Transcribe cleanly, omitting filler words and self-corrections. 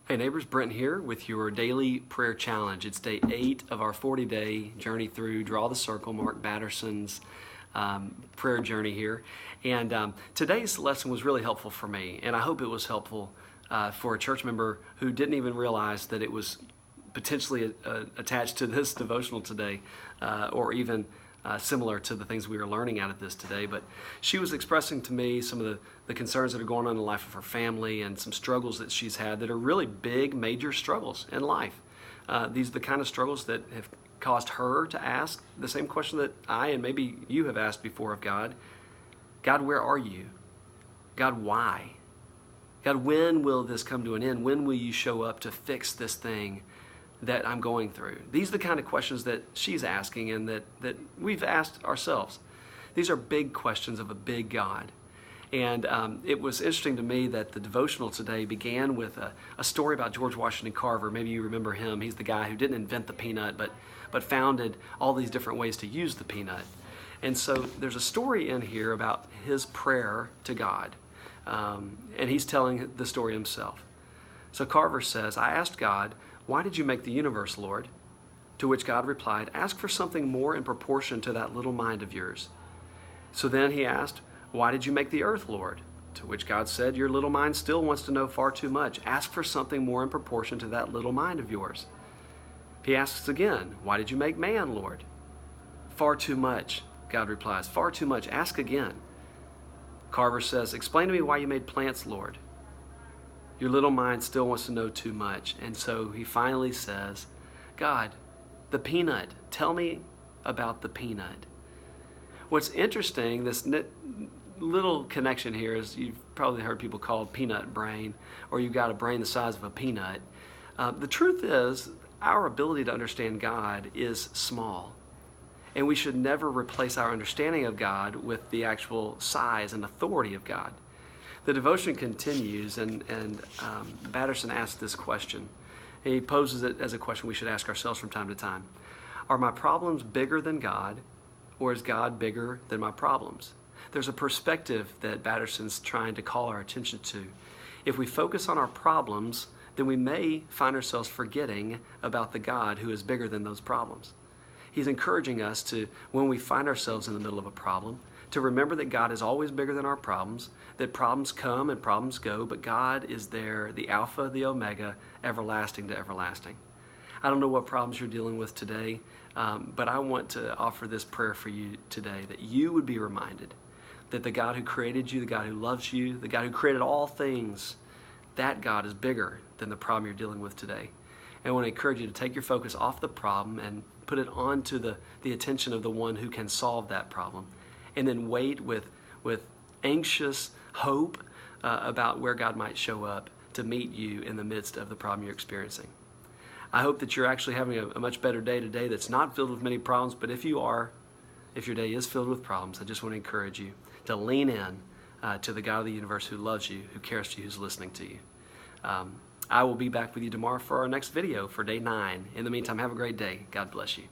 Hey neighbors, Brent here with your daily prayer challenge. It's day 8 of our 40-day journey through Draw the Circle, Mark Batterson's prayer journey here. And today's lesson was really helpful for me, and I hope it was helpful for a church member who didn't even realize that it was potentially attached to this devotional today, or even similar to the things we were learning out of this today. But she was expressing to me some of the concerns that are going on in the life of her family and some struggles that she's had that are really big, major struggles in life. These are the kind of struggles that have caused her to ask the same question that I and maybe you have asked before of God. God, where are you? God, why? God, when will this come to an end? When will you show up to fix this thing that I'm going through? These are the kind of questions that she's asking and that we've asked ourselves. These are big questions of a big God. And it was interesting to me that the devotional today began with a story about George Washington Carver. Maybe you remember him. He's the guy who didn't invent the peanut, but founded all these different ways to use the peanut. And so there's a story in here about his prayer to God. And he's telling the story himself. So Carver says, I asked God, why did you make the universe, Lord? To which God replied, ask for something more in proportion to that little mind of yours. So then he asked, why did you make the earth, Lord? To which God said, your little mind still wants to know far too much. Ask for something more in proportion to that little mind of yours. He asks again, why did you make man, Lord? Far too much, God replies, far too much. Ask again. Carver says, explain to me why you made plants, Lord. Your little mind still wants to know too much. And so he finally says, God, the peanut, tell me about the peanut. What's interesting, this little connection here is you've probably heard people called peanut brain, or you've got a brain the size of a peanut. The truth is, our ability to understand God is small. And we should never replace our understanding of God with the actual size and authority of God. The devotion continues, and Batterson asks this question. He poses it as a question we should ask ourselves from time to time. Are my problems bigger than God, or is God bigger than my problems? There's a perspective that Batterson's trying to call our attention to. If we focus on our problems, then we may find ourselves forgetting about the God who is bigger than those problems. He's encouraging us to, when we find ourselves in the middle of a problem, to remember that God is always bigger than our problems, that problems come and problems go, but God is there, the Alpha, the Omega, everlasting to everlasting. I don't know what problems you're dealing with today, but I want to offer this prayer for you today, that you would be reminded that the God who created you, the God who loves you, the God who created all things, that God is bigger than the problem you're dealing with today. And I want to encourage you to take your focus off the problem and put it onto the attention of the one who can solve that problem. And then wait with anxious hope about where God might show up to meet you in the midst of the problem you're experiencing. I hope that you're actually having a much better day today that's not filled with many problems, but if you are, if your day is filled with problems, I just want to encourage you to lean in to the God of the universe who loves you, who cares for you, who's listening to you. I will be back with you tomorrow for our next video for day 9. In the meantime, have a great day. God bless you.